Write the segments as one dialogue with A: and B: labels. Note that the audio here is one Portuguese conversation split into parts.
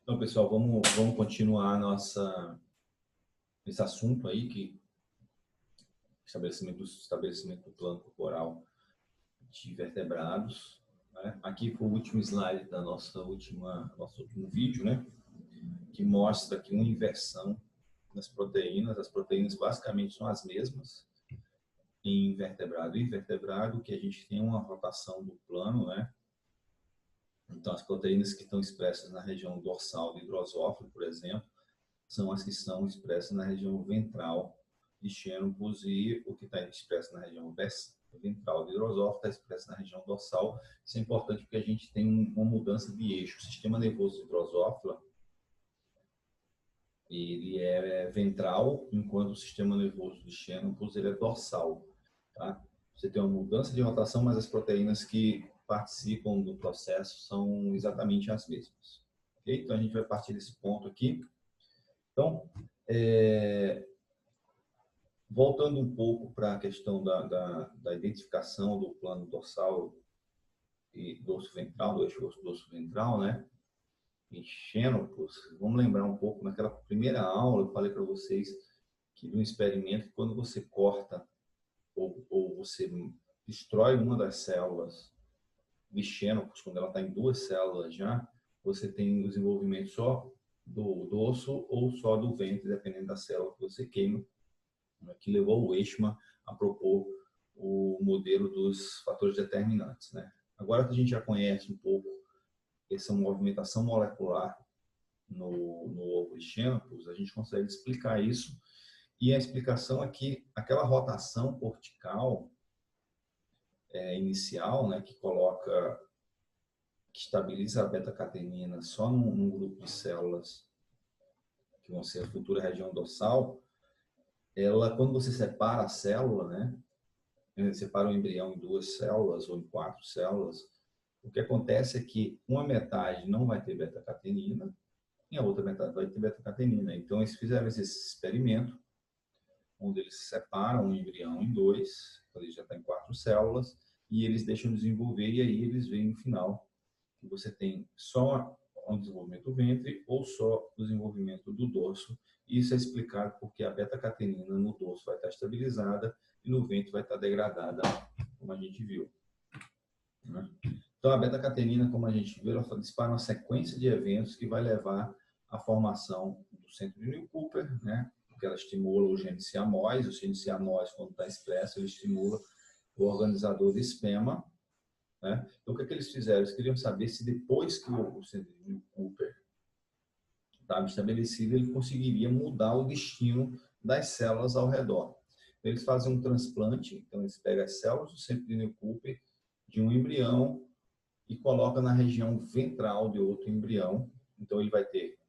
A: Então, pessoal, vamos continuar esse assunto aí, que estabelecimento do plano corporal de vertebrados, né? Aqui foi o último slide da nosso último vídeo, né? Que mostra aqui uma inversão das proteínas. As proteínas basicamente são as mesmas em vertebrado e invertebrado, que a gente tem uma rotação do plano, né? Então, as proteínas que estão expressas na região dorsal do drosófilo, por exemplo, são as que são expressas na região ventral de Xenopus, e o que está expresso na região ventral do drosófilo está expresso na região dorsal. Isso é importante porque a gente tem uma mudança de eixo. O sistema nervoso do drosófilo, ele é ventral, enquanto o sistema nervoso do Xenopus, ele é dorsal. Tá? Você tem uma mudança de rotação, mas as proteínas que participam do processo são exatamente as mesmas. Okay? Então, a gente vai partir desse ponto aqui. Então, voltando um pouco para a questão da identificação do plano dorsal e dorso ventral, do eixo dorso ventral, né? Em Xenopus, vamos lembrar um pouco, naquela primeira aula eu falei para vocês que no experimento, quando você corta ou você destrói uma das células de Xenopus, quando ela está em duas células já, você tem o desenvolvimento só do dorso ou só do ventre, dependendo da célula que você queima, que levou o Eichmann a propor o modelo dos fatores determinantes, né? Agora que a gente já conhece um pouco essa movimentação molecular no ovo de Xenopus, a gente consegue explicar isso. E a explicação é que aquela rotação cortical inicial, né, que estabiliza a beta-catenina só num grupo de células que vão ser a futura região dorsal, ela, quando você separa a célula, né, separa o embrião em duas células ou em quatro células, o que acontece é que uma metade não vai ter beta-catenina e a outra metade vai ter beta-catenina. Então, eles fizeram esse experimento, onde eles separam o embrião em dois, quando ele já está em quatro células, e eles deixam desenvolver, e aí eles veem no final que você tem só o desenvolvimento do ventre ou só o desenvolvimento do dorso. Isso é explicado porque a beta-catenina no dorso vai estar estabilizada e no ventre vai estar degradada, como a gente viu. Então, a beta-catenina, como a gente viu, ela dispara uma sequência de eventos que vai levar à formação do centro de Neil-Cooper, né? Porque ela estimula o gene siamóis. O gene siamóis, quando está expresso, ele estimula o organizador de esperma, né? Então, o que eles fizeram? Eles queriam saber se depois que o centro de Neil-Cooper estava estabelecido, ele conseguiria mudar o destino das células ao redor. Eles fazem um transplante, então eles pegam as células do centro de Neil-Cooper de um embrião e coloca na região ventral de outro embrião. Então, ele vai ter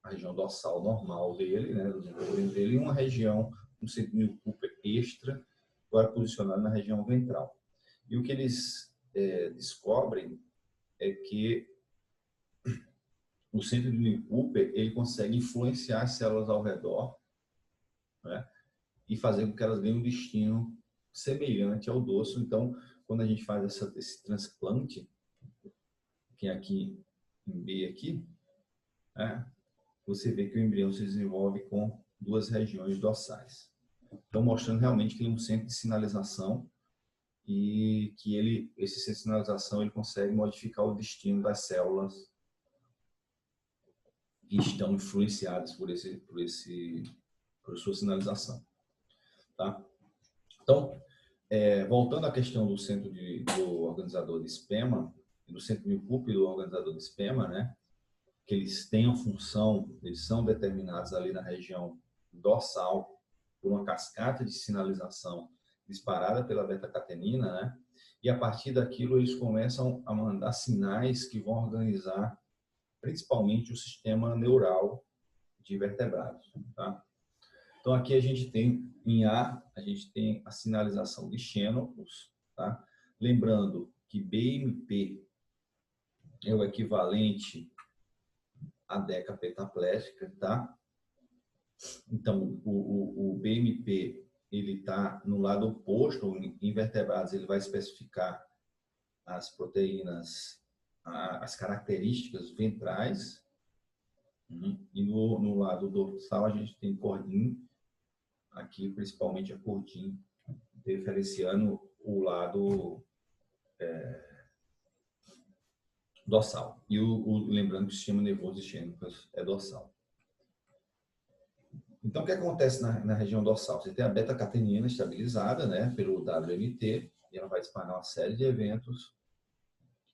A: a região dorsal normal dele, né, do desenvolvimento dele, e uma região, um centro de Neil-Cooper extra, agora posicionado na região ventral. E o que eles descobrem é que o centro de Neil-Cooper, ele consegue influenciar as células ao redor, né, e fazer com que elas ganhem um destino semelhante ao dorso. Então, quando a gente faz esse transplante, que é aqui em B aqui, você vê que o embrião se desenvolve com duas regiões dorsais. Então, mostrando realmente que ele é um centro de sinalização e que esse centro de sinalização, ele consegue modificar o destino das células que estão influenciadas por sua sinalização. Tá? Então, voltando à questão do centro do organizador de esperma, do centro de Neil-Cooper e do organizador de esperma, né? Que eles têm a função, eles são determinados ali na região dorsal por uma cascata de sinalização disparada pela beta-catenina, né? E a partir daquilo eles começam a mandar sinais que vão organizar principalmente o sistema neural de vertebrados, tá? Então aqui a gente tem, em A, a gente tem a sinalização de Xenopus, tá? Lembrando que BMP é o equivalente a deca petaplégica, tá? Então, o BMP, ele está no lado oposto. Em vertebrados, ele vai especificar as proteínas, as características ventrais, E no lado dorsal a gente tem cordin, aqui principalmente a cordin, diferenciando o lado dorsal. E lembrando que o sistema nervoso isquêmico é dorsal. Então, o que acontece na região dorsal? Você tem a beta-catenina estabilizada, né, pelo WMT, e ela vai disparar uma série de eventos.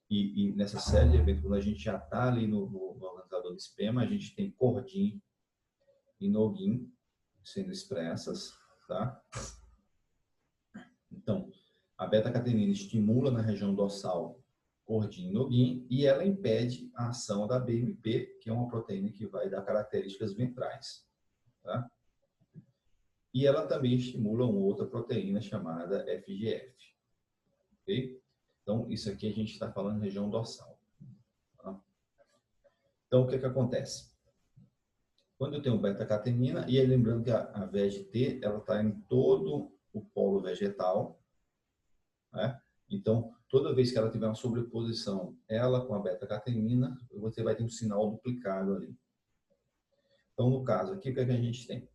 A: E nessa série de eventos, quando a gente já está ali no organizador do SPEMA, a gente tem cordin e noguin sendo expressas, tá? Então, a beta-catenina estimula na região dorsal cordin e noguin e ela impede a ação da BMP, que é uma proteína que vai dar características ventrais, tá? E ela também estimula uma outra proteína chamada FGF, ok? Então, isso aqui a gente está falando região dorsal. Tá? Então, o que acontece? Quando eu tenho beta-catenina, e aí lembrando que a VGT, ela está em todo o polo vegetal, né? Então, toda vez que ela tiver uma sobreposição, ela com a beta-catenina, você vai ter um sinal duplicado ali. Então, no caso aqui, o que a gente tem?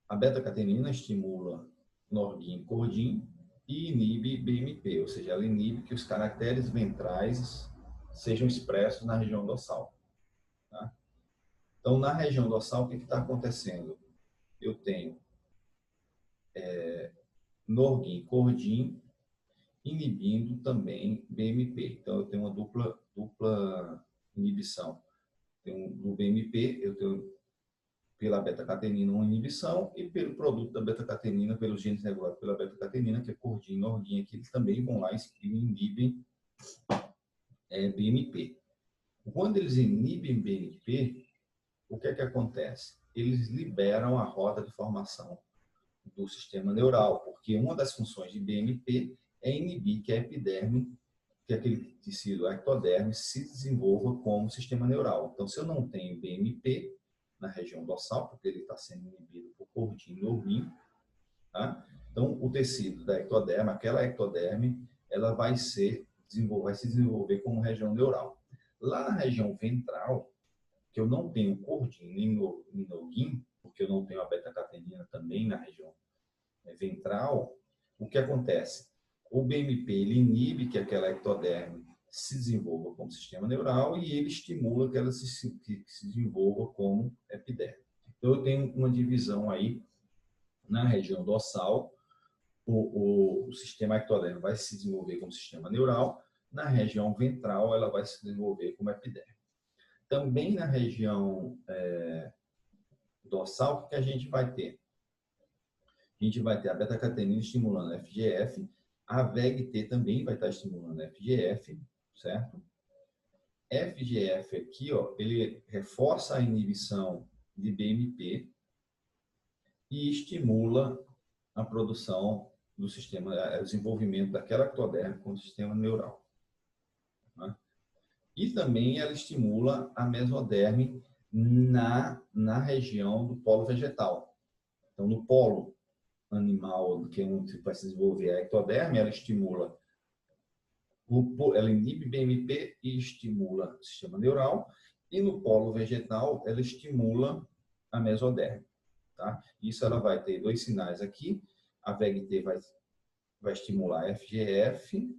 A: A beta-catenina estimula Norgin, Cordin e inibe BMP, ou seja, ela inibe que os caracteres ventrais sejam expressos na região dorsal. Tá? Então, na região dorsal, o que está acontecendo? Eu tenho Norgin, Cordin, inibindo também BMP. Então, eu tenho uma dupla inibição. No BMP, eu tenho pela beta-catenina uma inibição e pelo produto da beta-catenina, pelos genes regulados pela beta-catenina, que é cordin e norgin, que eles também vão lá e inibem BMP. Quando eles inibem BMP, o que acontece? Eles liberam a roda de formação do sistema neural, porque uma das funções de BMP é inibir que a epiderme, que aquele tecido ectoderme, se desenvolva como sistema neural. Então, se eu não tenho BMP na região dorsal, porque ele está sendo inibido por cordin e norgin, tá? Então, o tecido da ectoderme, aquela ectoderme, ela vai se desenvolver como região neural. Lá na região ventral, que eu não tenho cordin nem norgin, porque eu não tenho a beta-catenina também na região ventral, o que acontece? O BMP ele inibe que aquela ectoderme se desenvolva como sistema neural e ele estimula que ela se desenvolva como epiderme. Então, eu tenho uma divisão aí na região dorsal, o sistema ectoderme vai se desenvolver como sistema neural, na região ventral ela vai se desenvolver como epiderme. Também na região dorsal, o que a gente vai ter? A gente vai ter a beta-catenina estimulando a FGF, a VEGT também vai estar estimulando a FGF, certo? FGF aqui, ó, ele reforça a inibição de BMP e estimula a produção do sistema, o desenvolvimento daquela ectoderme com o sistema neural. Né? E também ela estimula a mesoderme na região do polo vegetal. Então, no polo animal, que é onde vai se desenvolver a ectoderme, ela estimula, ela inibe BMP e estimula o sistema neural, e no polo vegetal, ela estimula a mesoderme. Tá? Isso ela vai ter dois sinais aqui, a VEGT vai estimular a FGF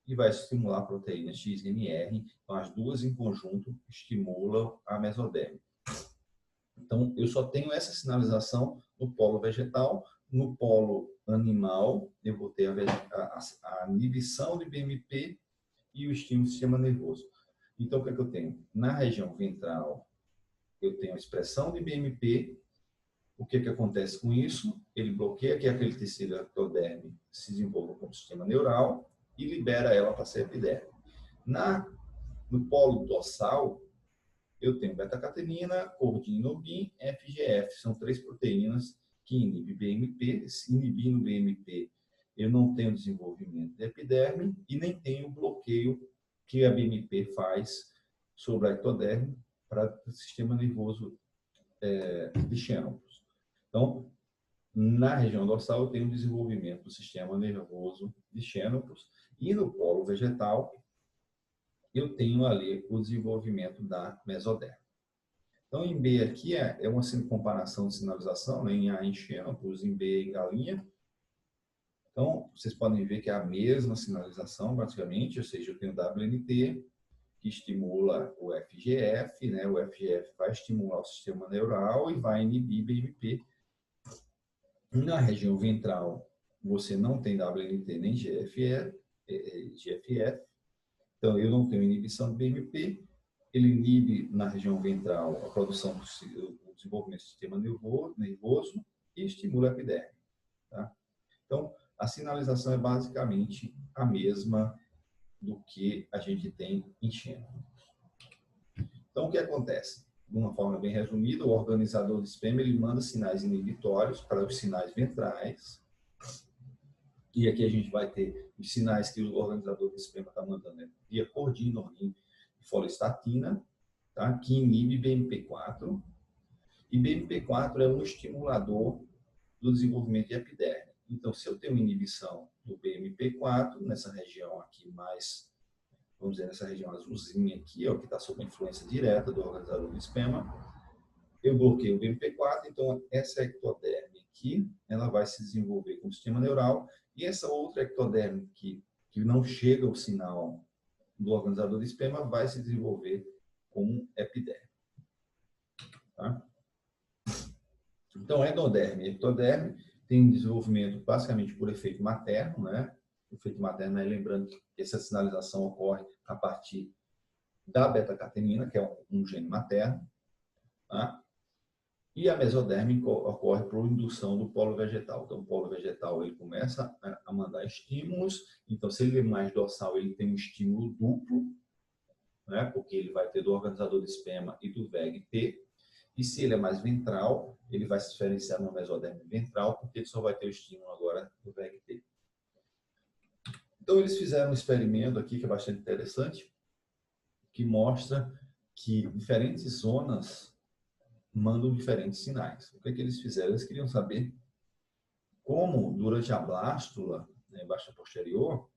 A: e vai estimular a proteína XMR, então as duas em conjunto estimulam a mesoderme. Então, eu só tenho essa sinalização no polo vegetal. No polo animal, eu vou ter a inibição de BMP e o estímulo do sistema nervoso. Então, o que eu tenho? Na região ventral, eu tenho a expressão de BMP. O que acontece com isso? Ele bloqueia que aquele tecido ectoderme se desenvolva como sistema neural e libera ela para ser epiderme. No polo dorsal, eu tenho beta-catenina, cordin, norgin, FGF. São três proteínas que inibem BMP. Se inibindo BMP, eu não tenho desenvolvimento de epiderme e nem tenho o bloqueio que a BMP faz sobre a ectoderme para o sistema nervoso de Xenopus. Então, na região dorsal, eu tenho o desenvolvimento do sistema nervoso de Xenopus e no polo vegetal, eu tenho ali o desenvolvimento da mesoderma. Então, em B aqui é uma comparação de sinalização, né, em A em xênopos, em B em galinha. Então, vocês podem ver que é a mesma sinalização, praticamente, ou seja, eu tenho WNT, que estimula o FGF, né? O FGF vai estimular o sistema neural e vai inibir BMP. Na região ventral, você não tem WNT nem GFF, então eu não tenho inibição do BMP. Ele inibe na região ventral a produção o desenvolvimento do sistema nervoso e estimula a epiderme. Tá? Então, a sinalização é basicamente a mesma do que a gente tem em xeno. Então, o que acontece? De uma forma bem resumida, o organizador de esperma ele manda sinais inibitórios para os sinais ventrais. E aqui a gente vai ter os sinais que o organizador de esperma está mandando, né? Via cordinonin e folestatina, tá? Que inibe BMP4. E BMP4 é um estimulador do desenvolvimento de epiderme. Então, se eu tenho inibição do BMP4, nessa região aqui mais, vamos dizer, nessa região azulzinha aqui, ó, que está sob a influência direta do organizador do esperma, eu bloqueio o BMP4, então essa ectoderme aqui, ela vai se desenvolver com o sistema neural, e essa outra ectoderme que não chega o sinal do organizador do esperma vai se desenvolver como epiderme. Tá? Então, endoderme e ectoderme tem desenvolvimento basicamente por efeito materno, né? O efeito materno, lembrando que essa sinalização ocorre a partir da beta-catenina, que é um gene materno, tá? E a mesoderme ocorre por indução do polo vegetal. Então, o polo vegetal ele começa a mandar estímulos. Então, se ele é mais dorsal, ele tem um estímulo duplo, né? Porque ele vai ter do organizador de esperma e do VEG-T. E se ele é mais ventral, ele vai se diferenciar no mesoderme ventral, porque ele só vai ter o estímulo agora do VEG-T. Então, eles fizeram um experimento aqui que é bastante interessante, que mostra que diferentes zonas mandam diferentes sinais. O que eles fizeram? Eles queriam saber como, durante a blástula, né, baixa posterior,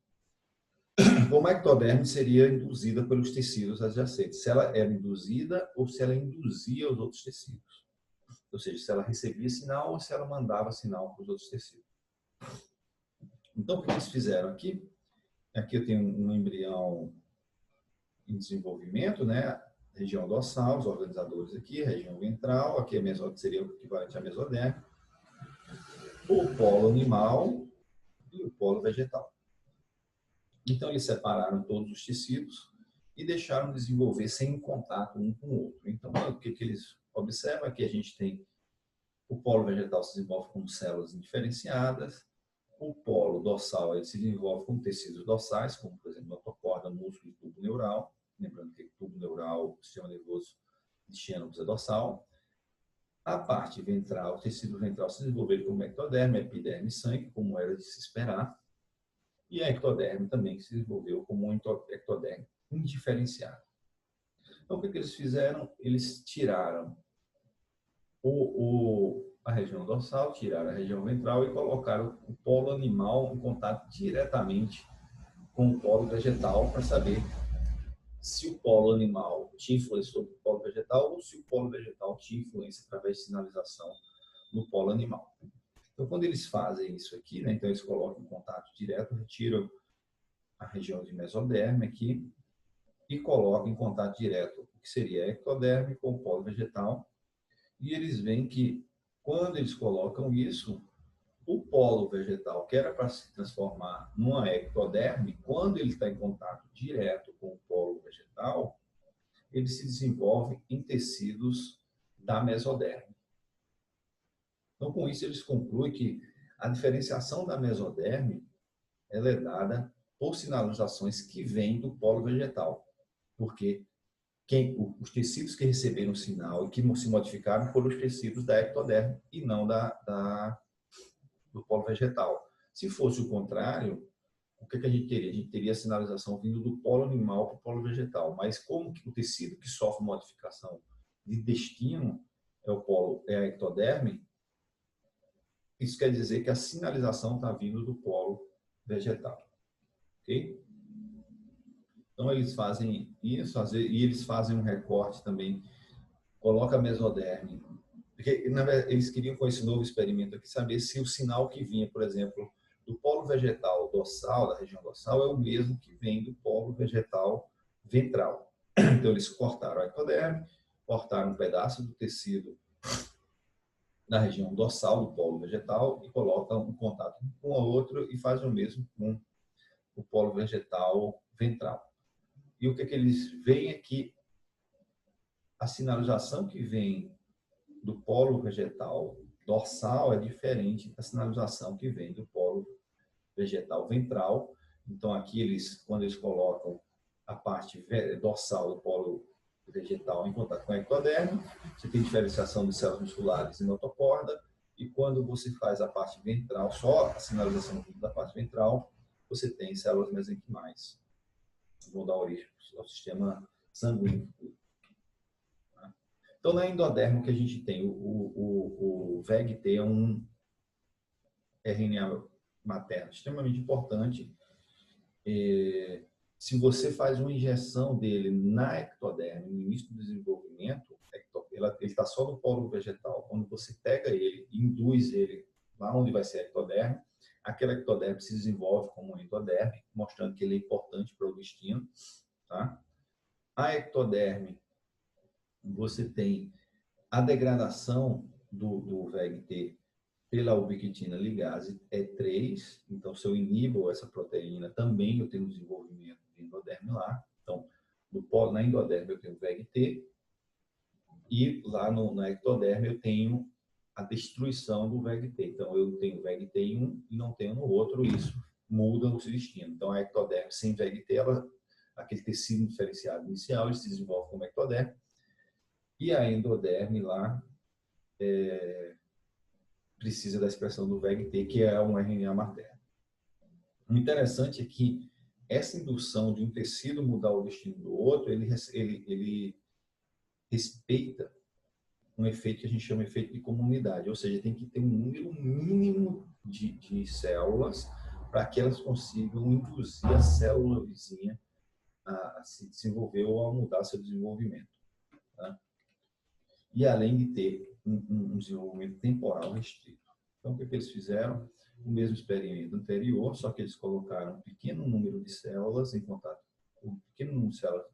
A: como a ectoderme seria induzida pelos tecidos adjacentes. Se ela era induzida ou se ela induzia os outros tecidos. Ou seja, se ela recebia sinal ou se ela mandava sinal para os outros tecidos. Então, o que eles fizeram aqui? Aqui eu tenho um embrião em desenvolvimento, né? Região dorsal, os organizadores aqui, região ventral, aqui seria o equivalente à mesoderme, o polo animal e o polo vegetal. Então, eles separaram todos os tecidos e deixaram desenvolver sem contato um com o outro. Então, o que eles observam é que a gente tem o polo vegetal se desenvolve com células indiferenciadas, o polo dorsal ele se desenvolve com tecidos dorsais, como, por exemplo, notocorda, músculo e tubo neural. Lembrando que o tubo neural, o sistema nervoso de xênopos é dorsal. A parte ventral, o tecido ventral se desenvolveu como ectoderme, epiderme e sangue, como era de se esperar. E a ectoderme também se desenvolveu como um ectoderme indiferenciado. Então, o que eles fizeram? Eles tiraram a região dorsal, tiraram a região ventral e colocaram o polo animal em contato diretamente com o polo vegetal para saber se o polo animal tinha influência sobre o polo vegetal ou se o polo vegetal tinha influência através de sinalização no polo animal. Então, quando eles fazem isso aqui, né, então eles colocam em contato direto, retiram a região de mesoderme aqui e colocam em contato direto o que seria a ectoderme com o polo vegetal. E eles veem que, quando eles colocam isso, o polo vegetal, que era para se transformar numa ectoderme, quando ele está em contato direto com o polo vegetal, ele se desenvolve em tecidos da mesoderme. Então, com isso, eles concluem que a diferenciação da mesoderme ela é dada por sinalizações que vêm do polo vegetal, porque os tecidos que receberam o sinal e que se modificaram foram os tecidos da ectoderme e não do polo vegetal. Se fosse o contrário, o que a gente teria? A gente teria a sinalização vindo do polo animal para o polo vegetal. Mas como o tecido que sofre modificação de destino é a ectoderme, isso quer dizer que a sinalização está vindo do polo vegetal. Ok? Então, eles fazem isso, e eles fazem um recorte também, coloca a mesoderme, porque, na verdade, eles queriam, com esse novo experimento aqui, saber se o sinal que vinha, por exemplo, do polo vegetal dorsal, da região dorsal, é o mesmo que vem do polo vegetal ventral. Então, eles cortaram a ectoderme, cortaram um pedaço do tecido na região dorsal do polo vegetal e colocam um contato com o outro e fazem o mesmo com o polo vegetal ventral. E o que eles veem é que a sinalização que vem do polo vegetal dorsal é diferente da sinalização que vem do polo vegetal ventral. Então, aqui, quando eles colocam a parte dorsal do polo vegetal em contato com a ectoderme, você tem diferenciação de células musculares e notocorda, e quando você faz a parte ventral, só a sinalização da parte ventral, você tem células mesenquimais, que vão dar origem ao sistema sanguíneo. Então, na endodermo que a gente tem, o VEGT é um RNA materno extremamente importante. Se você faz uma injeção dele na ectoderme, no início do desenvolvimento, ele está só no polo vegetal. Quando você pega ele e induz ele lá onde vai ser a ectoderme, aquela ectoderme se desenvolve como um endoderme, mostrando que ele é importante para o intestino. Tá? A ectoderme, você tem a degradação do VEGT pela ubiquitina ligase E3, então se eu inibo essa proteína, também eu tenho desenvolvimento de endoderme lá. Então, na endoderme eu tenho VEGT e lá na ectoderme eu tenho a destruição do VEGT. Então, eu tenho VEGT em um e não tenho no outro, e isso muda o seu destino. Então, a ectoderme sem VEGT, aquele tecido diferenciado inicial, ele se desenvolve como ectoderme, e a endoderme lá precisa da expressão do VEGT, que é um RNA materno. O interessante é que essa indução de um tecido mudar o destino do outro, ele respeita um efeito que a gente chama de efeito de comunidade, ou seja, tem que ter um número mínimo de células para que elas consigam induzir a célula vizinha a se desenvolver ou a mudar seu desenvolvimento. Tá? E além de ter um desenvolvimento temporal restrito. Então, o que eles fizeram? O mesmo experimento anterior, só que eles colocaram um pequeno número de células em contato, um pequeno número de células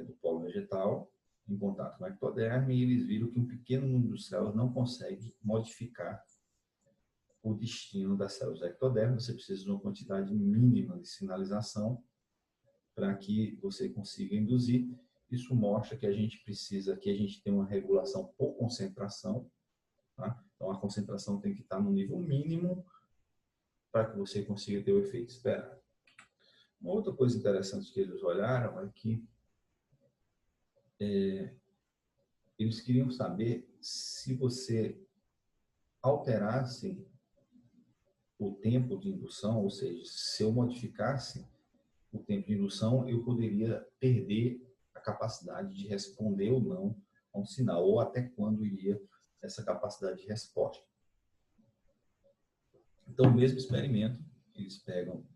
A: do polo vegetal em contato com a ectoderme, e eles viram que um pequeno número de células não consegue modificar o destino das células da ectoderme. Você precisa de uma quantidade mínima de sinalização para que você consiga induzir. Isso mostra que a gente tem uma regulação por concentração. Tá? Então, a concentração tem que estar no nível mínimo para que você consiga ter o efeito esperado. Uma outra coisa interessante que eles olharam é que eles queriam saber se você alterasse o tempo de indução, ou seja, se eu modificasse o tempo de indução, eu poderia perder a capacidade de responder ou não a um sinal, ou até quando iria essa capacidade de resposta. Então, o mesmo experimento, eles pegam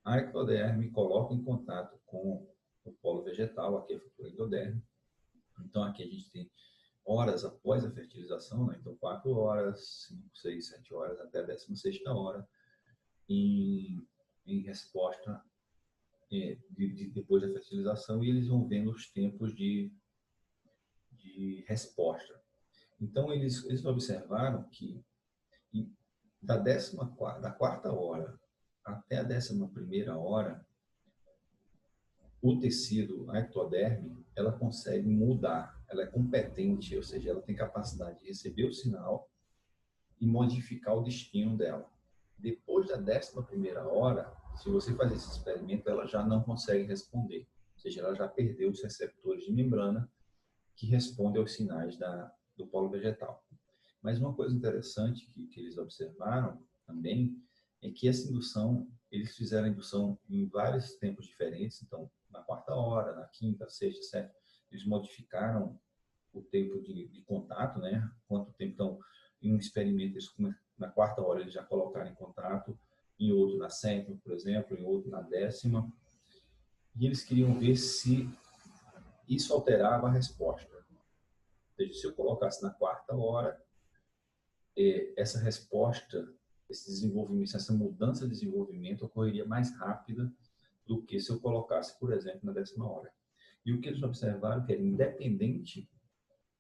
A: a ectoderme, colocam em contato com o polo vegetal, aqui é a futura endoderme. Então, aqui a gente tem horas após a fertilização, né? Então 4 horas, 5, 6, 7 horas, até a 16ª hora, em resposta depois da fertilização, e eles vão vendo os tempos de resposta. Então, eles observaram que da 4ª hora até a 11ª hora, o tecido, a ectoderme, ela consegue mudar, ela é competente, ou seja, ela tem capacidade de receber o sinal e modificar o destino dela. Depois da 11ª hora, se você fazer esse experimento, ela já não consegue responder, ou seja, ela já perdeu os receptores de membrana que respondem aos sinais do polo vegetal. Mas uma coisa interessante que eles observaram também é que essa indução, eles fizeram a indução em vários tempos diferentes, então na 4ª hora, na 5ª, 6ª, 7ª, eles modificaram o tempo de contato, né? Quanto tempo, então, em um experimento, na 4ª hora eles já colocaram em contato em outro na sétima, por exemplo, em outro na décima. E eles queriam ver se isso alterava a resposta. Ou seja, se eu colocasse na quarta hora, essa resposta, esse desenvolvimento, essa mudança de desenvolvimento ocorreria mais rápida do que se eu colocasse, por exemplo, na décima hora. E o que eles observaram que era independente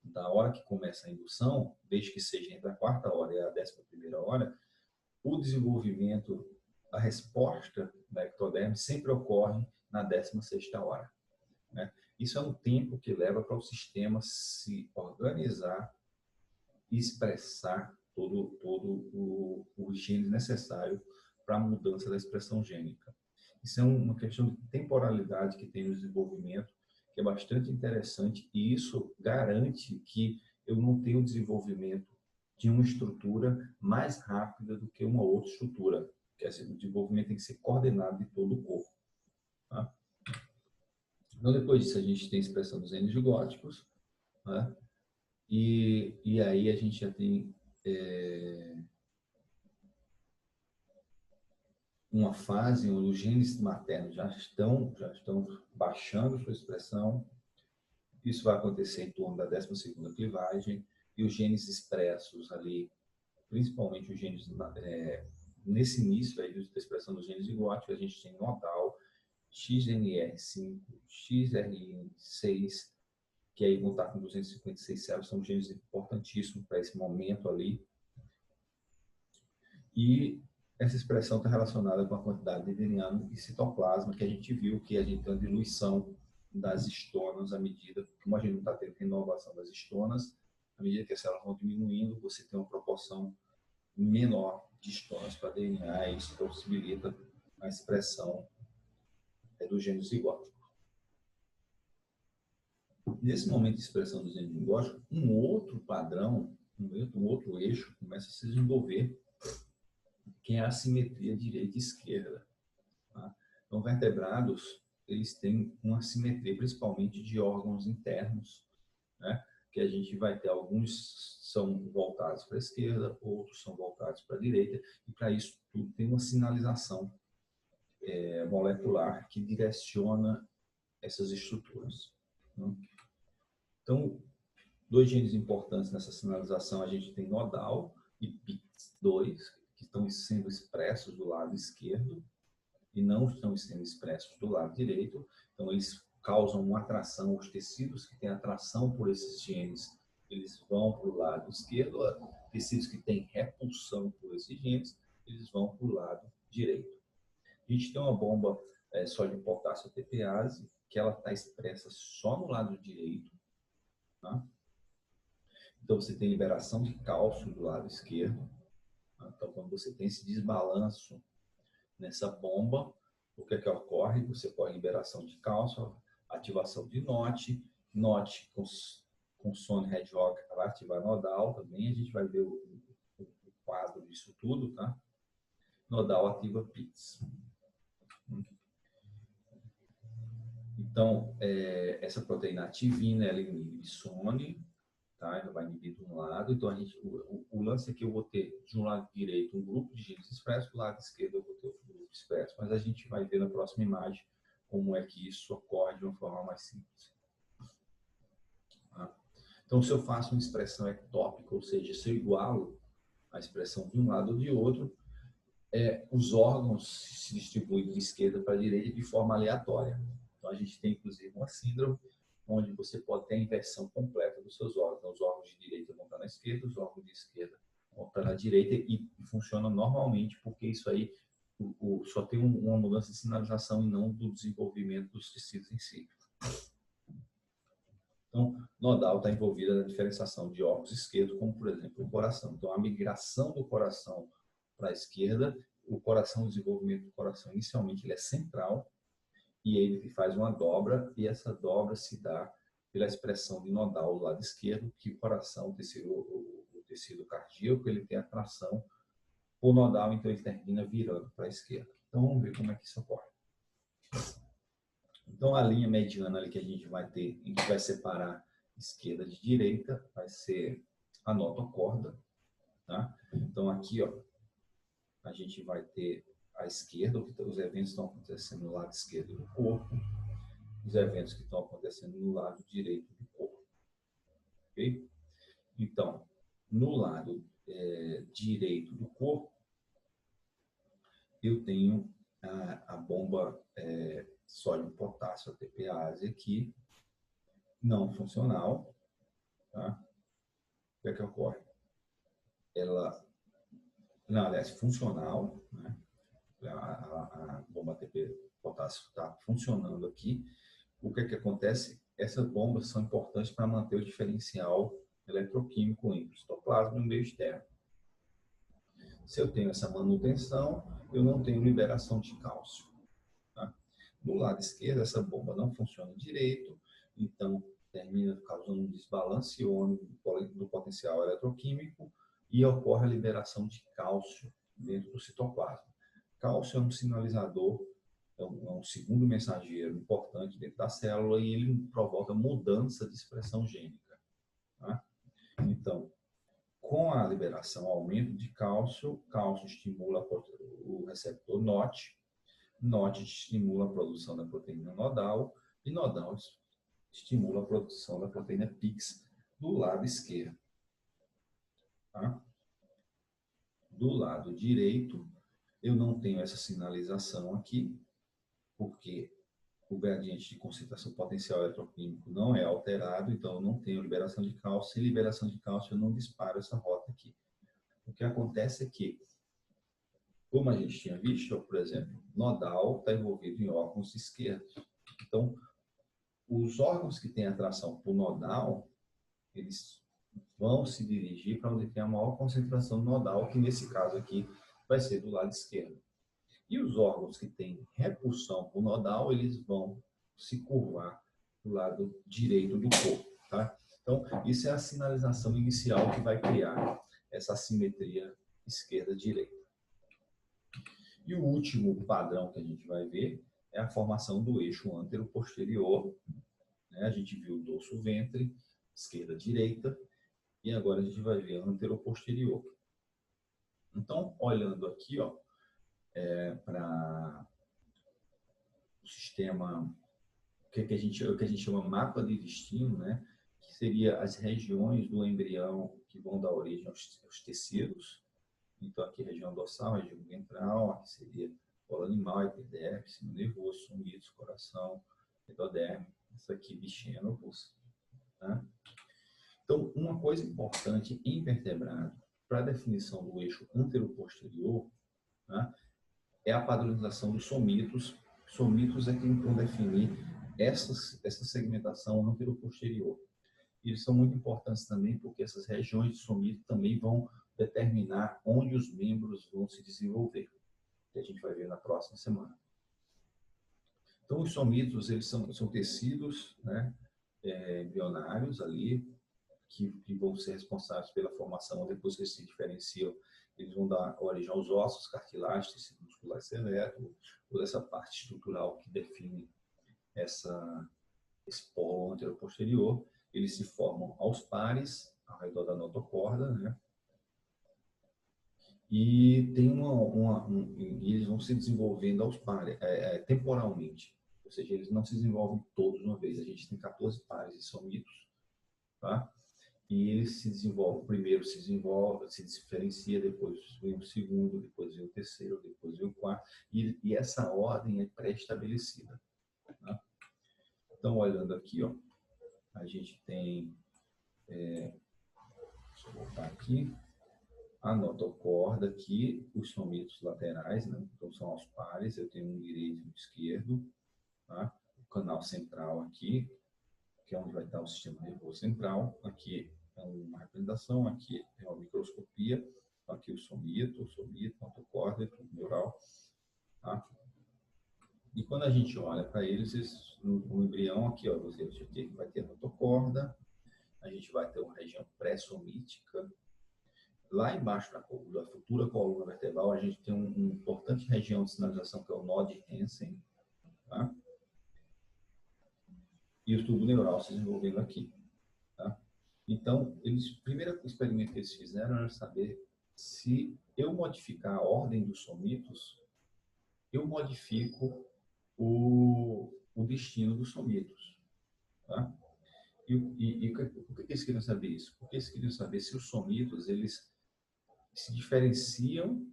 A: da hora que começa a indução, desde que seja entre a quarta hora e a 11ª hora, o desenvolvimento, a resposta da ectoderme sempre ocorre na 16ª hora. Né? Isso é um tempo que leva para o sistema se organizar e expressar todo o gene necessário para a mudança da expressão gênica. Isso é uma questão de temporalidade que tem no desenvolvimento, que é bastante interessante, e isso garante que eu não tenho desenvolvimento de uma estrutura mais rápida do que uma outra estrutura. Quer dizer, o desenvolvimento tem que ser coordenado de todo o corpo. Tá? Então, depois disso, a gente tem a expressão dos genes zigóticos, né? E aí a gente já tem uma fase onde os genes maternos já estão baixando sua expressão. Isso vai acontecer em torno da 12ª clivagem, e os genes expressos ali, principalmente os genes nesse início aí da expressão dos genes zigóticos, a gente tem nodal, XNR5, XRN6, que aí vão estar com 256 células, são genes importantíssimos para esse momento ali. E essa expressão está relacionada com a quantidade de DNA e citoplasma, que a gente viu que a gente tem uma diluição das histonas à medida, como a gente não está tendo renovação das histonas, à medida que as células vão diminuindo, você tem uma proporção menor de histonas para DNA, e isso possibilita a expressão do gene zigótico. Nesse momento de expressão do gene zigótico, um outro padrão, um outro eixo começa a se desenvolver, que é a assimetria direita e esquerda. Tá? Então, vertebrados, eles têm uma assimetria, principalmente de órgãos internos, né? Que a gente vai ter, alguns são voltados para a esquerda, outros são voltados para a direita, e para isso tudo tem uma sinalização molecular que direciona essas estruturas. Né? Então, dois genes importantes nessa sinalização, a gente tem nodal e PIX2, que estão sendo expressos do lado esquerdo e não estão sendo expressos do lado direito. Então, eles causam uma atração, os tecidos que têm atração por esses genes, eles vão para o lado esquerdo, tecidos que têm repulsão por esses genes, eles vão para o lado direito. A gente tem uma bomba sódio potássio TPase, que ela está expressa só no lado direito. Tá? Então, você tem liberação de cálcio do lado esquerdo. Tá? Então, quando você tem esse desbalanço nessa bomba, o que é que ocorre? Você pode liberação de cálcio, ativação de NOT com Sony Hedgehog vai ativar nodal também, a gente vai ver o quadro disso tudo, tá? Nodal ativa PIX. Então, essa proteína ativina, ela inibe Sony, tá? Ela vai inibir de um lado, então o lance aqui eu vou ter de um lado direito um grupo de genes expressos, do lado esquerdo eu vou ter outro grupo expresso, mas a gente vai ver na próxima imagem como é que isso ocorre de uma forma mais simples. Tá? Então, se eu faço uma expressão ectópica, ou seja, se eu igualo a expressão de um lado ou de outro, os órgãos se distribuem de esquerda para a direita de forma aleatória. Então, a gente tem, inclusive, uma síndrome onde você pode ter a inversão completa dos seus órgãos. Então, os órgãos de direita vão estar na esquerda, os órgãos de esquerda vão estar na direita, e funciona normalmente, porque isso aí só tem uma mudança de sinalização e não do desenvolvimento dos tecidos em si. Então, nodal está envolvida na diferenciação de órgãos esquerdos, como, por exemplo, o coração. Então, a migração do coração para a esquerda, o desenvolvimento do coração, inicialmente, ele é central, e ele faz uma dobra, e essa dobra se dá pela expressão de nodal do lado esquerdo, que o coração, o tecido cardíaco, ele tem atração por nodal, então ele termina virando para a esquerda. Então, vamos ver como é que isso ocorre. Então, a linha mediana ali que a gente vai ter, a gente vai separar esquerda de direita, vai ser a notocorda, tá? Então, aqui, ó, a gente vai ter à esquerda, os eventos estão acontecendo no lado esquerdo do corpo, os eventos que estão acontecendo no lado direito do corpo. Ok? Então, no lado direito do corpo, eu tenho a bomba sódio-potássio ATPase aqui, não funcional. Tá? O que é que ocorre? Ela, não, aliás, funcional, né? A bomba ATP potássio está funcionando aqui. O que é que acontece? Essas bombas são importantes para manter o diferencial eletroquímico entre o citoplasma e o meio externo. Se eu tenho essa manutenção, eu não tenho liberação de cálcio. Tá? No lado esquerdo, essa bomba não funciona direito, então termina causando um desbalance iônico do potencial eletroquímico e ocorre a liberação de cálcio dentro do citoplasma. Cálcio é um sinalizador, é um segundo mensageiro importante dentro da célula e ele provoca mudança de expressão gênica. Tá? Então, com a liberação, aumento de cálcio, cálcio estimula o receptor NOT, NOT estimula a produção da proteína nodal e nodal estimula a produção da proteína PIX do lado esquerdo. Tá? Do lado direito, eu não tenho essa sinalização aqui, porque o gradiente de concentração potencial eletroquímico não é alterado, então eu não tenho liberação de cálcio. Sem liberação de cálcio, eu não disparo essa rota aqui. O que acontece é que, como a gente tinha visto, por exemplo, nodal está envolvido em órgãos esquerdos. Então, os órgãos que têm atração por nodal, eles vão se dirigir para onde tem a maior concentração nodal, que nesse caso aqui vai ser do lado esquerdo. E os órgãos que têm repulsão por nodal, eles vão se curvar do lado direito do corpo. Tá? Então, isso é a sinalização inicial que vai criar essa assimetria esquerda-direita. E o último padrão que a gente vai ver é a formação do eixo antero-posterior. Né? A gente viu o dorso-ventre, esquerda-direita, e agora a gente vai ver antero-posterior. Então, olhando aqui, ó, para o sistema, o que a gente chama mapa de destino, né? Que seria as regiões do embrião que vão dar origem aos tecidos. Então, aqui região dorsal, região ventral, aqui seria bola animal, epiderme, sistema nervoso, somitos, coração, endoderme, isso aqui bichênopos. Tá? Então, uma coisa importante em vertebrado para a definição do eixo antero-posterior, tá? É a padronização dos somitos. Somitos é quem vão definir essa segmentação antero-posterior. Eles são muito importantes também porque essas regiões de somito também vão determinar onde os membros vão se desenvolver, que a gente vai ver na próxima semana. Então, os somitos, eles são tecidos, né, embrionários ali, que vão ser responsáveis pela formação, depois que eles se diferenciam, eles vão dar origem aos ossos, cartilagem, tecido muscular esquelético, toda essa parte estrutural que define esse polo antero-posterior. Eles se formam aos pares, ao redor da notocorda, né? E tem eles vão se desenvolvendo aos pares, temporalmente. Ou seja, eles não se desenvolvem todos de uma vez. A gente tem 14 pares de somitos, tá? E eles se desenvolvem, primeiro se diferencia, depois vem o segundo, depois vem o terceiro, depois vem o quarto, e essa ordem é pré-estabelecida. Tá? Então, olhando aqui, ó, a gente tem, deixa eu voltar aqui, a notocorda aqui, os somitos laterais, né? Então são aos pares, eu tenho um direito e um esquerdo, tá? O canal central aqui, que é onde vai estar o sistema nervoso central, aqui é uma representação, aqui é uma microscopia, aqui o somito, notocorda, tubo neural, tá? E quando a gente olha para eles, no embrião aqui, ó, você vai ter a notocorda, a gente vai ter uma região pré-somítica. Lá embaixo da futura coluna vertebral, a gente tem uma importante região de sinalização que é o nó de Hansen, tá? E o tubo neural se desenvolvendo aqui, tá? Então, o primeiro experimento que eles fizeram era saber se eu modificar a ordem dos somitos, eu modifico o destino dos somitos. Tá? Por que eles queriam saber isso? Porque eles queriam saber se os somitos eles se diferenciam,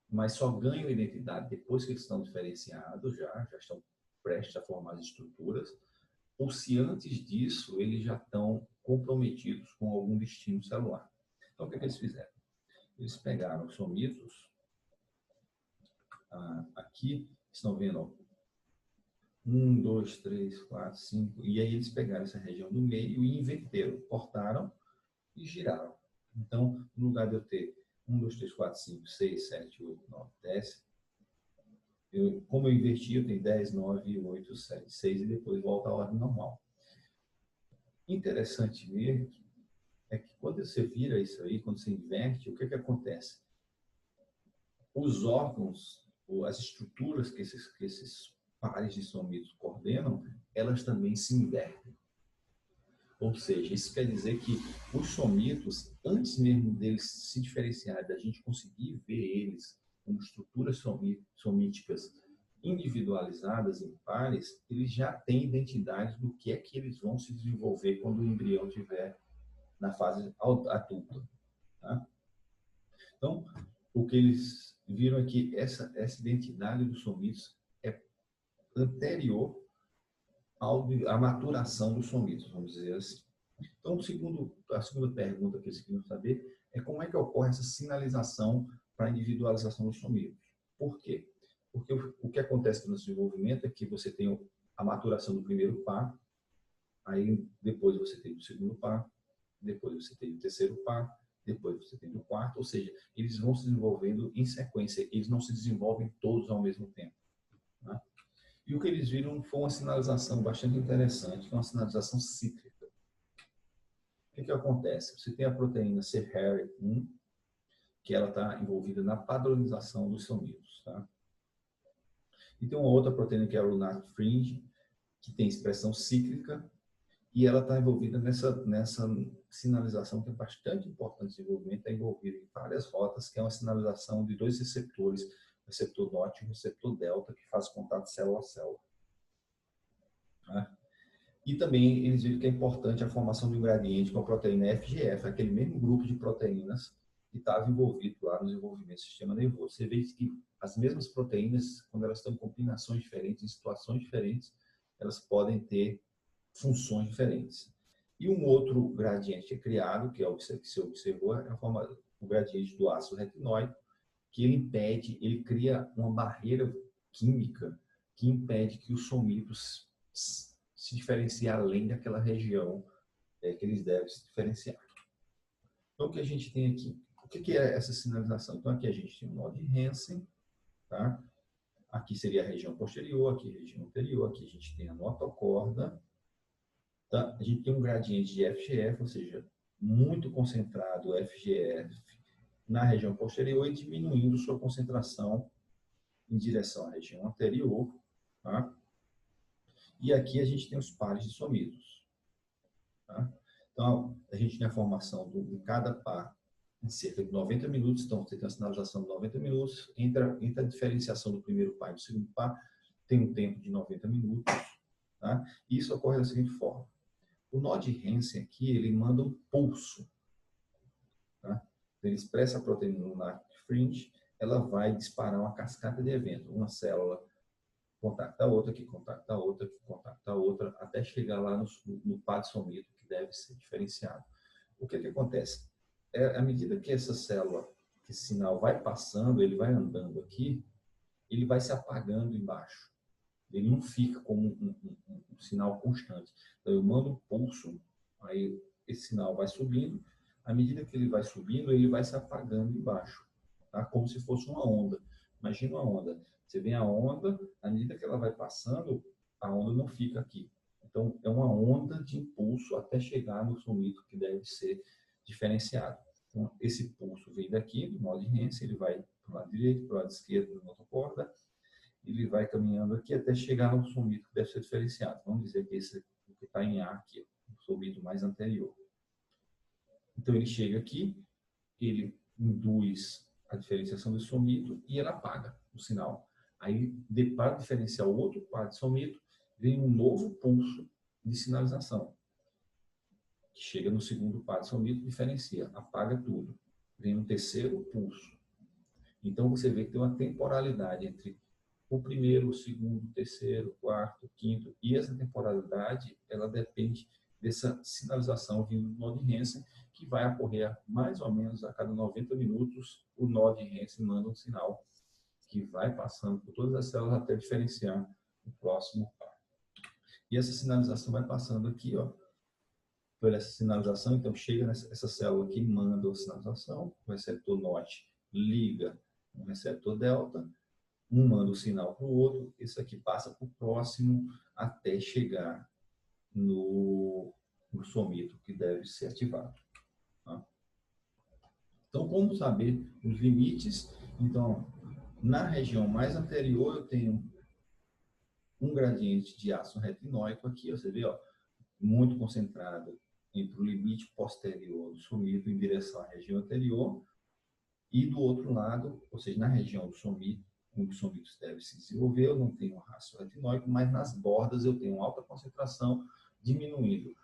A: mas só ganham identidade depois que eles estão diferenciados, já estão prestes a formar as estruturas, ou se antes disso eles já estão comprometidos com algum destino celular. Então, o que eles fizeram? Eles pegaram os somitos, aqui, estão vendo, 1, 2, 3, 4, 5, e aí eles pegaram essa região do meio e inverteram, cortaram e giraram. Então, no lugar de eu ter 1, 2, 3, 4, 5, 6, 7, 8, 9, 10, como eu inverti, eu tenho 10, 9, 8, 7, 6 e depois volta à ordem normal. Interessante ver é que quando você vira isso aí, quando você inverte, o que acontece? Os órgãos, as estruturas que esses pares de somitos coordenam, elas também se invertem. Ou seja, isso quer dizer que os somitos, antes mesmo deles se diferenciarem, da gente conseguir ver eles como estruturas somíticas individualizadas em pares, eles já têm identidade do que é que eles vão se desenvolver quando o embrião estiver na fase adulta. Tá? Então, o que eles viram é que essa identidade dos somitos é anterior à maturação dos somitos, vamos dizer assim. Então, a segunda pergunta que eles queriam saber é como é que ocorre essa sinalização para a individualização dos somitos. Por quê? Porque o que acontece no desenvolvimento é que você tem a maturação do primeiro par, aí depois você tem o segundo par, depois você tem o terceiro par, depois você tem o quarto, ou seja, eles vão se desenvolvendo em sequência, eles não se desenvolvem todos ao mesmo tempo. Né? E o que eles viram foi uma sinalização bastante interessante, que é uma sinalização cíclica. O que acontece? Você tem a proteína CHER1, que ela está envolvida na padronização dos somitos. Tá? E tem uma outra proteína que é a Lunar Fringe, que tem expressão cíclica, e ela está envolvida nessa sinalização que é bastante importante de desenvolvimento, está envolvida em várias rotas, que é uma sinalização de dois receptores, o receptor NOT e o receptor delta, que faz contato célula a célula. Tá? E também eles viram que é importante a formação de um gradiente com a proteína FGF, aquele mesmo grupo de proteínas que estava envolvido lá no desenvolvimento do sistema nervoso. Você vê que as mesmas proteínas, quando elas estão em combinações diferentes, em situações diferentes, elas podem ter funções diferentes. E um outro gradiente que é criado, que é o que você observou, é o gradiente do ácido retinóico, que ele cria uma barreira química que impede que os somitos se diferenciem além daquela região que eles devem se diferenciar. Então, o que a gente tem aqui? O que é essa sinalização? Então, aqui a gente tem o nó de Hansen, tá? Aqui seria a região posterior, aqui a região anterior, aqui a gente tem a notocorda, tá? A gente tem um gradiente de FGF, ou seja, muito concentrado o FGF na região posterior e diminuindo sua concentração em direção à região anterior. Tá? E aqui a gente tem os pares de somitos. Tá? Então, a gente tem a formação de cada par em cerca de 90 minutos. Então, você tem a sinalização de 90 minutos. Entre a diferenciação do primeiro par e do segundo par, tem um tempo de 90 minutos. Tá? E isso ocorre da seguinte forma. O nó de Hansen aqui, ele manda um pulso. Tá? Ele expressa a proteína lunar fringe, ela vai disparar uma cascata de eventos. Uma célula contacta a outra, que contacta a outra, que contacta a outra, até chegar lá no par de somito, que deve ser diferenciado. O que acontece? À medida que essa célula, que esse sinal vai passando, ele vai andando aqui, ele vai se apagando embaixo. Ele não fica como um sinal constante. Então, eu mando um pulso, aí esse sinal vai subindo, à medida que ele vai subindo, ele vai se apagando embaixo, tá? Como se fosse uma onda. Imagina uma onda. Você vê a onda, à medida que ela vai passando, a onda não fica aqui. Então, é uma onda de impulso até chegar no somito que deve ser diferenciado. Então, esse pulso vem daqui, do nó de Hansen, ele vai para o lado direito, para o lado esquerdo da notocorda, ele vai caminhando aqui até chegar no somito que deve ser diferenciado. Vamos dizer que esse que está em A aqui, o somito mais anterior. Então, ele chega aqui, ele induz a diferenciação do somito e ele apaga o sinal. Aí, para diferenciar o outro quadro de somito, vem um novo pulso de sinalização, que chega no segundo quadro de somito, diferencia, apaga tudo. Vem um terceiro pulso. Então, você vê que tem uma temporalidade entre o primeiro, o segundo, o terceiro, o quarto, o quinto, e essa temporalidade, ela depende dessa sinalização vindo do nó de Hansen, que vai ocorrer mais ou menos a cada 90 minutos, o nó de Hansen manda um sinal que vai passando por todas as células até diferenciar o próximo par. E essa sinalização vai passando aqui, ó, por essa sinalização, então chega nessa célula aqui, manda a sinalização, o receptor NOT liga no receptor delta, um manda o sinal para o outro, isso aqui passa para o próximo até chegar no somito que deve ser ativado. Tá? Então, como saber os limites? Então, na região mais anterior, eu tenho um gradiente de ácido retinóico aqui, você vê, ó, muito concentrado entre o limite posterior do somito em direção à região anterior, e do outro lado, ou seja, na região do somito, onde o somito deve se desenvolver, eu não tenho ácido retinóico, mas nas bordas eu tenho alta concentração, diminuindo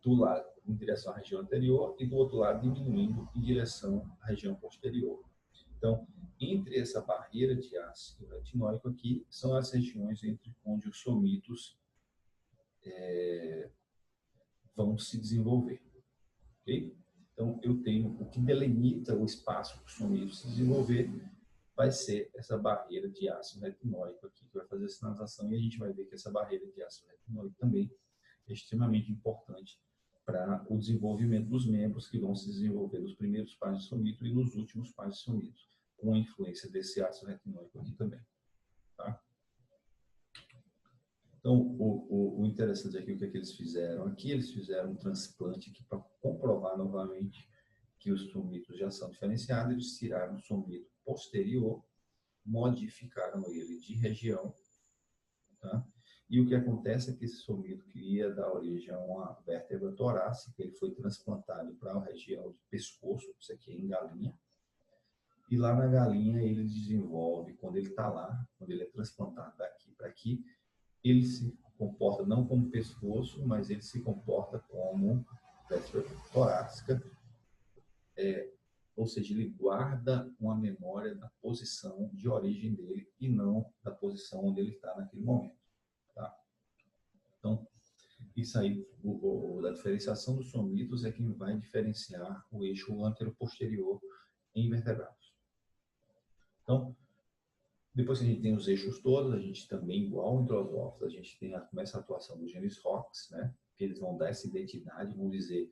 A: do lado em direção à região anterior e do outro lado diminuindo em direção à região posterior. Então, entre essa barreira de ácido retinóico aqui, são as regiões entre onde os somitos vão se desenvolver. Okay? Então, eu tenho o que delimita o espaço para o somito se desenvolver vai ser essa barreira de ácido retinóico aqui, que vai fazer a sinalização, e a gente vai ver que essa barreira de ácido retinóico também é extremamente importante para o desenvolvimento dos membros que vão se desenvolver nos primeiros pares de somito e nos últimos pares de somito, com a influência desse ácido retinóico aqui também. Tá? Então, o interessante aqui, o que é que eles fizeram? Aqui eles fizeram um transplante aqui para comprovar novamente que os somitos já são diferenciados. Eles tiraram o somito posterior, modificaram ele de região, tá? E o que acontece é que esse somito que ia dar origem a uma vértebra torácica, ele foi transplantado para a região de pescoço, isso aqui é em galinha, e lá na galinha ele desenvolve, quando ele está lá, quando ele é transplantado daqui para aqui, ele se comporta não como pescoço, mas ele se comporta como vértebra torácica, ou seja, ele guarda uma memória da posição de origem dele e não da posição onde ele está naquele momento. Tá? Então, isso aí, a diferenciação dos somitos é quem vai diferenciar o eixo antero-posterior em vertebrados. Então, depois que a gente tem os eixos todos, a gente também, igual em drosófilos, a gente tem começa a atuação dos genes ROX, né? Que eles vão dar essa identidade, vão dizer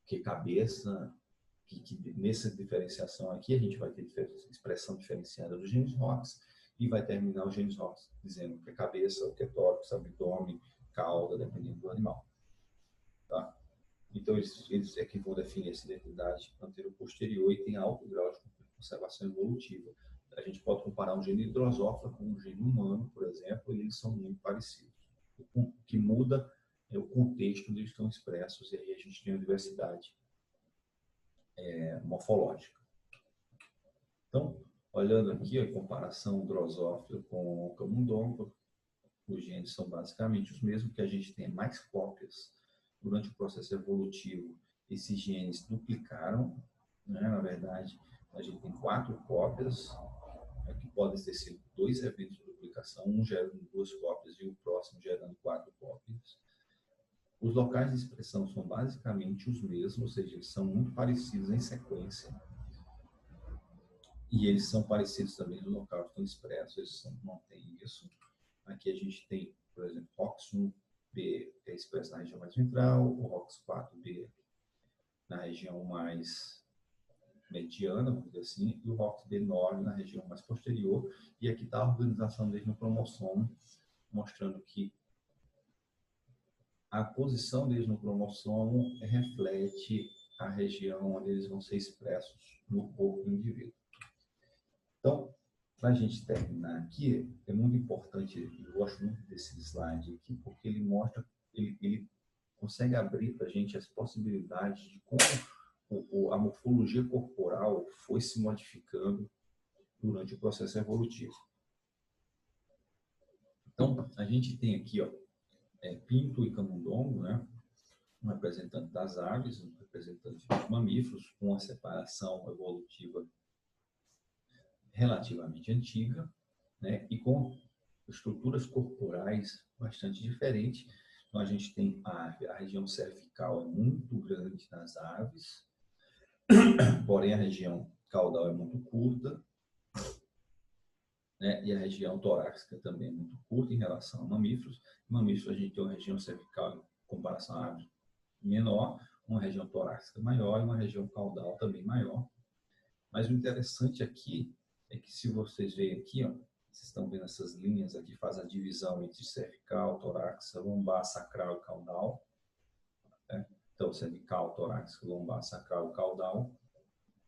A: que cabeça, que nessa diferenciação aqui a gente vai ter expressão diferenciada dos genes ROX e vai terminar os genes ROX dizendo que é cabeça, o que é tórax, abdômen, cauda, dependendo do animal. Tá? Então, eles é que vão definir essa identidade antero-posterior e tem alto grau de conservação evolutiva. A gente pode comparar um gene de drosófila com um gene humano, por exemplo, e eles são muito parecidos. O que muda é o contexto onde eles estão expressos, e aí a gente tem uma diversidade morfológica. Então, olhando aqui a comparação drosófila com camundongo, os genes são basicamente os mesmos, que a gente tem mais cópias. Durante o processo evolutivo, esses genes duplicaram, né? Na verdade, a gente tem 4 cópias, que podem ter sido 2 eventos de duplicação, um gerando 2 cópias e o próximo gerando 4 cópias. Os locais de expressão são basicamente os mesmos, ou seja, eles são muito parecidos em sequência. E eles são parecidos também no local que estão expressos, eles mantêm isso. Aqui a gente tem, por exemplo, ROX1B é expresso na região mais ventral, o ROX4B na região mais mediana, vamos dizer assim, e o ROXB9 na região mais posterior. E aqui está a organização deles no cromossomo, mostrando que a posição deles no cromossomo reflete a região onde eles vão ser expressos no corpo do indivíduo. Então, para a gente terminar aqui, é muito importante, eu gosto muito desse slide aqui, porque ele mostra, ele consegue abrir para a gente as possibilidades de como a morfologia corporal foi se modificando durante o processo evolutivo. Então, a gente tem aqui, ó, pinto e camundongo, né? Um representante das aves, um representante dos mamíferos, com uma separação evolutiva relativamente antiga, né? E com estruturas corporais bastante diferentes. Então, a gente tem a região cervical é muito grande nas aves, porém a região caudal é muito curta, né? E a região torácica também é muito curta em relação a mamíferos. Mamíferos, a gente tem uma região cervical, em comparação a aves, menor, uma região torácica maior e uma região caudal também maior. Mas o interessante aqui é que se vocês veem aqui, ó, vocês estão vendo essas linhas aqui, faz a divisão entre cervical, torácica, lombar, sacral e caudal. Né? Então, cervical, torácica, lombar, sacral e caudal.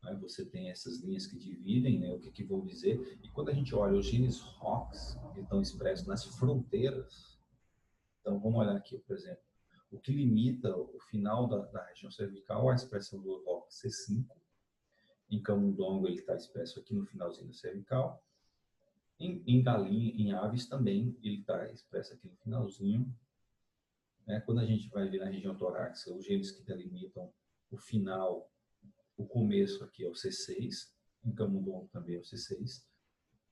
A: Aí você tem essas linhas que dividem, né, o que vou dizer. E quando a gente olha os genes ROX, que estão expressos nas fronteiras, então vamos olhar aqui, por exemplo, o que limita o final da região cervical é a expressão do ROX C5. Em camundongo ele está expresso aqui no finalzinho da cervical. Em galinha, em aves também, ele está expresso aqui no finalzinho. Né? Quando a gente vai ver na região torácica, os genes que delimitam o final, o começo aqui é o C6, em camundongo também é o C6,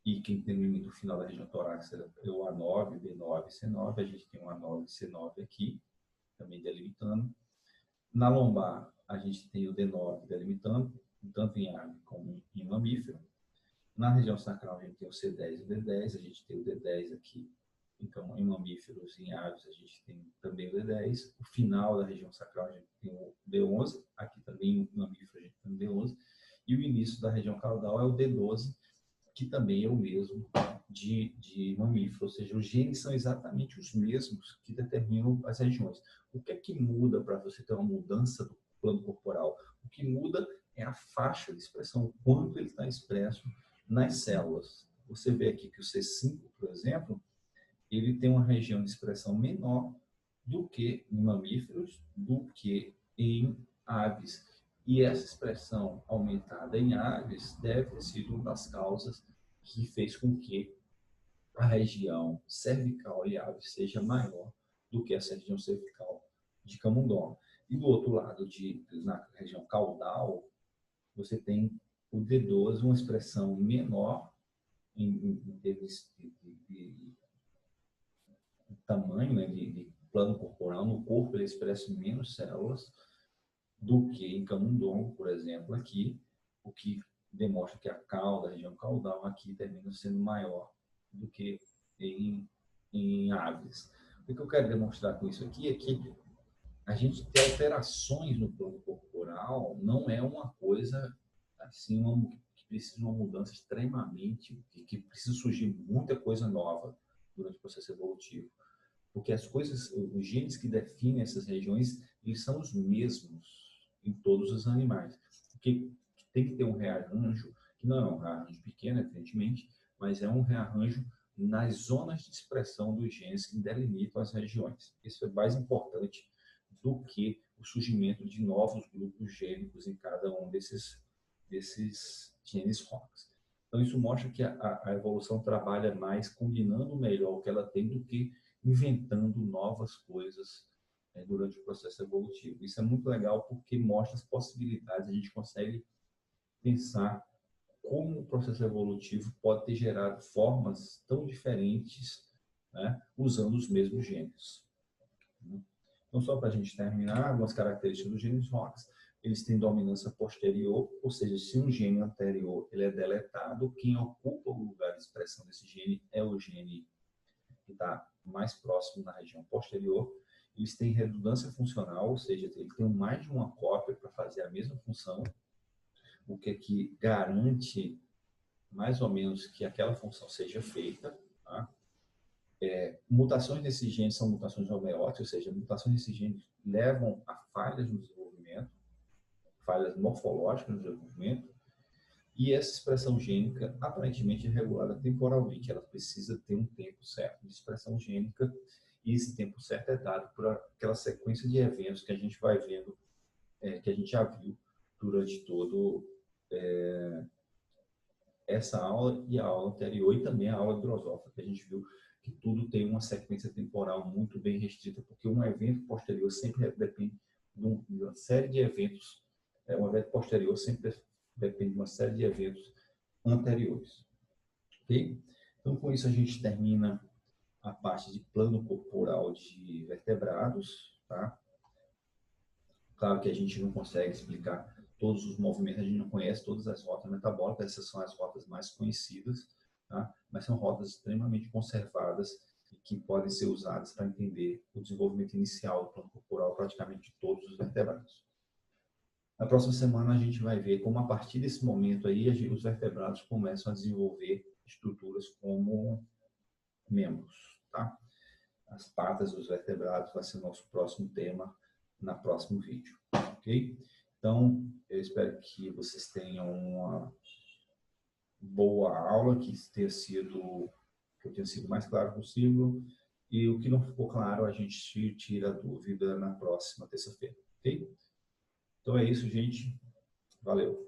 A: e quem delimita o final da região torácica é o A9, B9, C9, a gente tem o A9 e C9 aqui, também delimitando. Na lombar, a gente tem o D9 delimitando, tanto em ave como em mamífero. Na região sacral, a gente tem o C10 e o D10, a gente tem o D10 aqui. Então, em mamíferos, em aves, a gente tem também o D10. O final da região sacral, a gente tem o D11. Aqui também, em mamífero, a gente tem o D11. E o início da região caudal é o D12, que também é o mesmo de mamífero. Ou seja, os genes são exatamente os mesmos que determinam as regiões. O que é que muda para você ter uma mudança do plano corporal? O que muda é a faixa de expressão, o quanto ele está expresso nas células. Você vê aqui que o C5, por exemplo, ele tem uma região de expressão menor do que em mamíferos, do que em aves. E essa expressão aumentada em aves deve ter sido uma das causas que fez com que a região cervical em aves seja maior do que essa região cervical de camundongo. E do outro lado, na região caudal, você tem o D12, uma expressão menor em termos de tamanho, né, de plano corporal. No corpo ele expressa menos células do que em camundongo, por exemplo, aqui, o que demonstra que a cauda, a região caudal aqui termina sendo maior do que em aves. O que eu quero demonstrar com isso aqui é que a gente ter alterações no plano corporal não é uma coisa assim, que precisa de uma mudança extremamente, que precisa surgir muita coisa nova durante o processo evolutivo. Porque as coisas, os genes que definem essas regiões, eles são os mesmos em todos os animais. Porque tem que ter um rearranjo, que não é um rearranjo pequeno, evidentemente, mas é um rearranjo nas zonas de expressão dos genes que delimitam as regiões. Isso é mais importante do que o surgimento de novos grupos gênicos em cada um desses genes ROX. Então, isso mostra que a evolução trabalha mais combinando melhor o que ela tem do que inventando novas coisas durante o processo evolutivo. Isso é muito legal porque mostra as possibilidades, a gente consegue pensar como o processo evolutivo pode ter gerado formas tão diferentes, né, usando os mesmos genes. Então, só para a gente terminar, algumas características dos genes ROX. Eles têm dominância posterior, ou seja, se um gene anterior ele é deletado, quem ocupa o lugar de expressão desse gene é o gene que está mais próximo na região posterior. Eles têm redundância funcional, ou seja, ele tem mais de uma cópia para fazer a mesma função, o que garante mais ou menos que aquela função seja feita. Tá? Mutações desses genes são mutações homeóticas, ou seja, mutações desses genes levam a falhas no desenvolvimento, falhas morfológicas no desenvolvimento, e essa expressão gênica aparentemente é regulada temporalmente, ela precisa ter um tempo certo de expressão gênica, e esse tempo certo é dado por aquela sequência de eventos que a gente vai vendo, que a gente já viu durante todo essa aula e a aula anterior, e também a aula drosófila, que a gente viu que tudo tem uma sequência temporal muito bem restrita, porque um evento posterior sempre depende de uma série de eventos, um evento posterior sempre depende de uma série de eventos anteriores. Ok? Então, com isso, a gente termina a parte de plano corporal de vertebrados, tá? Claro que a gente não consegue explicar todos os movimentos, a gente não conhece todas as rotas metabólicas, essas são as rotas mais conhecidas, tá? Mas são rotas extremamente conservadas e que podem ser usadas para entender o desenvolvimento inicial do plano corporal praticamente de todos os vertebrados. Na próxima semana a gente vai ver como a partir desse momento aí os vertebrados começam a desenvolver estruturas como membros, tá? As patas dos vertebrados vai ser o nosso próximo tema na próximo vídeo, ok? Então, eu espero que vocês tenham uma boa aula, que eu tenha sido o mais claro possível, e o que não ficou claro a gente tira a dúvida na próxima terça-feira, ok? Então é isso, gente. Valeu!